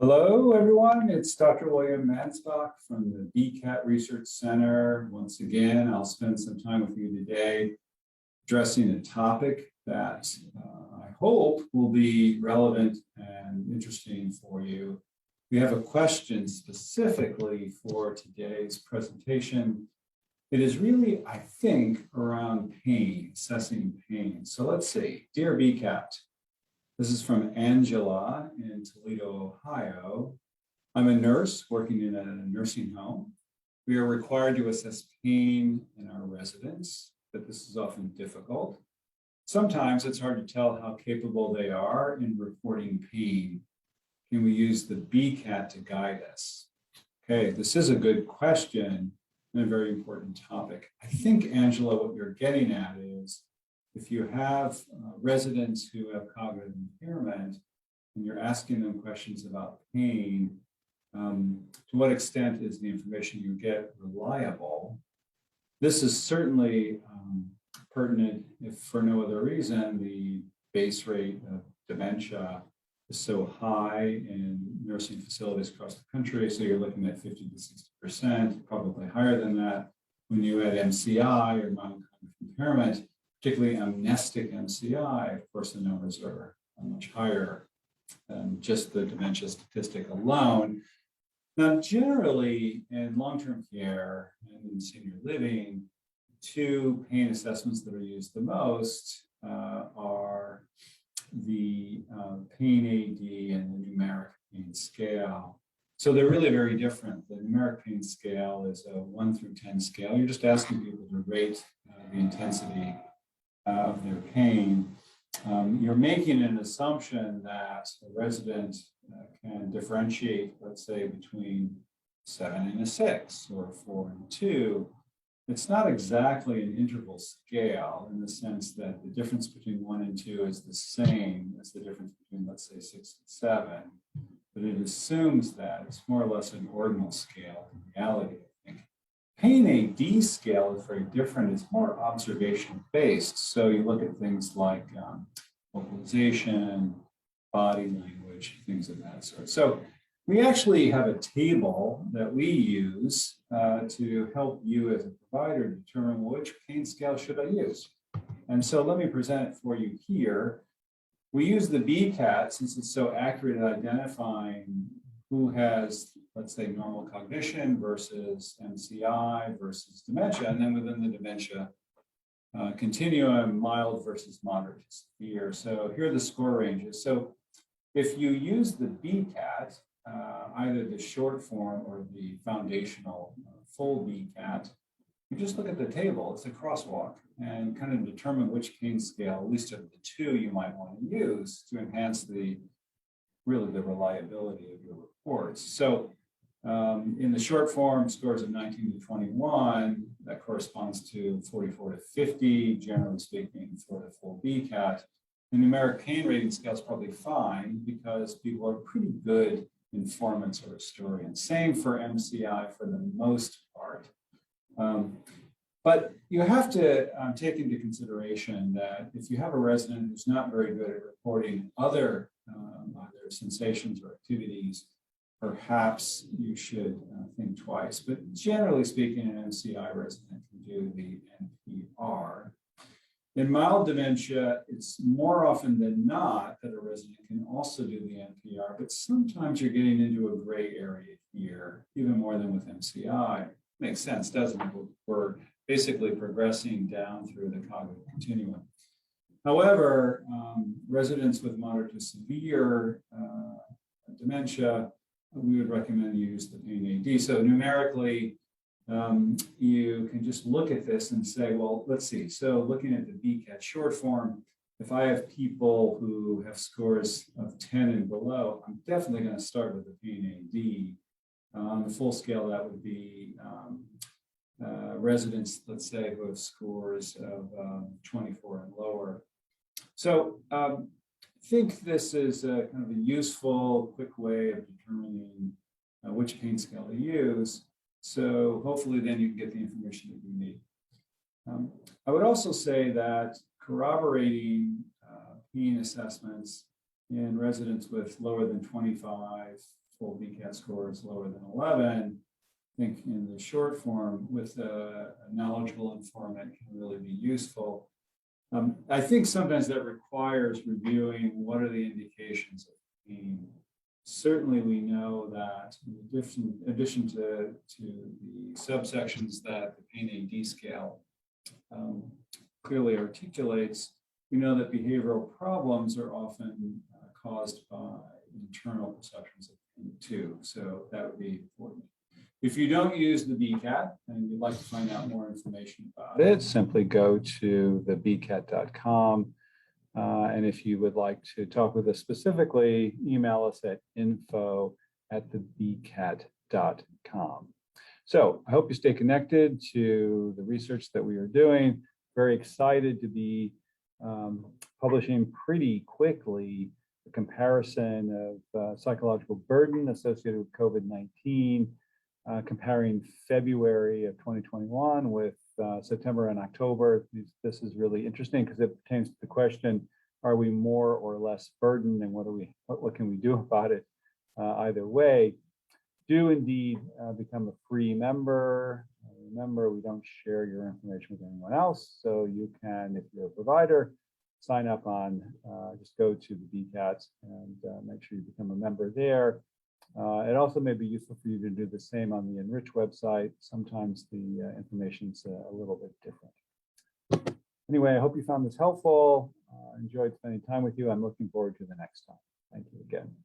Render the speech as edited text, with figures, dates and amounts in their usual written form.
Hello, everyone. It's Dr. William Mansbach from the BCAT Research Center. Once again, I'll spend some time with you today addressing a topic that I hope will be relevant and interesting for you. We have a question specifically for today's presentation. It is really, I think, around pain, assessing pain. So let's see. Dear BCAT. This is from Angela in Toledo, Ohio. I'm a nurse working in a nursing home. We are required to assess pain in our residents, but this is often difficult. Sometimes it's hard to tell how capable they are in reporting pain. Can we use the BCAT to guide us? Okay, this is a good question and a very important topic. I think, Angela, what you're getting at is, if you have residents who have cognitive impairment and you're asking them questions about pain, to what extent is the information you get reliable? This is certainly pertinent if for no other reason the base rate of dementia is so high in nursing facilities across the country. So you're looking at 50 to 60%, probably higher than that. When you add MCI or mild cognitive impairment, particularly amnestic MCI, of course, the numbers are much higher than just the dementia statistic alone. Now, generally, in long-term care and in senior living, two pain assessments that are used the most are the pain AD and the numeric pain scale. So they're really very different. The numeric pain scale is a 1 through 10 scale. You're just asking people to rate the intensity of their pain. You're making an assumption that a resident can differentiate, let's say, between 7 and a 6 or 4 and 2. It's not exactly an interval scale in the sense that the difference between 1 and 2 is the same as the difference between, let's say, 6 and 7. But it assumes that it's more or less an ordinal scale in reality, I think. Pain AD scale is very different. It's more observation based. So you look at things like vocalization, body language, things of that sort. So we actually have a table that we use to help you as a provider determine which pain scale should I use. And so let me present it for you here. We use the BCAT since it's so accurate at identifying who has, let's say, normal cognition versus MCI versus dementia, and then within the dementia continuum, mild versus moderate to severe. So here are the score ranges. So if you use the BCAT, either the short form or the foundational full BCAT, you just look at the table, it's a crosswalk, and kind of determine which pain scale, at least of the two, you might want to use to enhance really the reliability of your reports. So in the short form, scores of 19 to 21, that corresponds to 44 to 50, generally speaking, for the full BCAT. The numeric pain rating scale is probably fine because people are pretty good informants or historians. Same for MCI for the most part. But you have to take into consideration that if you have a resident who's not very good at reporting other either sensations or activities, perhaps you should think twice. But generally speaking, an MCI resident can do the NPR. In mild dementia, it's more often than not that a resident can also do the NPR, but sometimes you're getting into a gray area here, even more than with MCI. Makes sense, doesn't it? We're basically progressing down through the cognitive continuum. However, residents with moderate to severe dementia, we would recommend you use the pain AD. So numerically, you can just look at this and say, well, let's see. So looking at the BCAT short form, if I have people who have scores of 10 and below, I'm definitely going to start with the pain AD. On the full scale, that would be residents, let's say, who have scores of 24 and lower. So I think this is a kind of a useful, quick way of determining which pain scale to use. So hopefully then you can get the information that you need. I would also say that corroborating pain assessments in residents with lower than 25, full BCAT score is lower than 11, I think in the short form with a knowledgeable informant can really be useful. I think sometimes that requires reviewing what are the indications of pain. Certainly, we know that in addition to the subsections that the pain AD scale clearly articulates, we know that behavioral problems are often caused by internal perceptions of pain too. So that would be important. If you don't use the BCAT and you'd like to find out more information about it, simply go to the BCAT.com. And if you would like to talk with us specifically, email us at info@thebcat.com. So I hope you stay connected to the research that we are doing. Very excited to be publishing pretty quickly a comparison of psychological burden associated with COVID-19, comparing February of 2021 with September and October. This is really interesting because it pertains to the question, are we more or less burdened, and what can we do about it? Either way, do indeed become a free member. Remember, we don't share your information with anyone else, so you can, if you're a provider, sign up on, just go to the BCAT and make sure you become a member there. It also may be useful for you to do the same on the Enrich website. Sometimes the information's a little bit different. Anyway, I hope you found this helpful. Enjoyed spending time with you. I'm looking forward to the next time. Thank you again.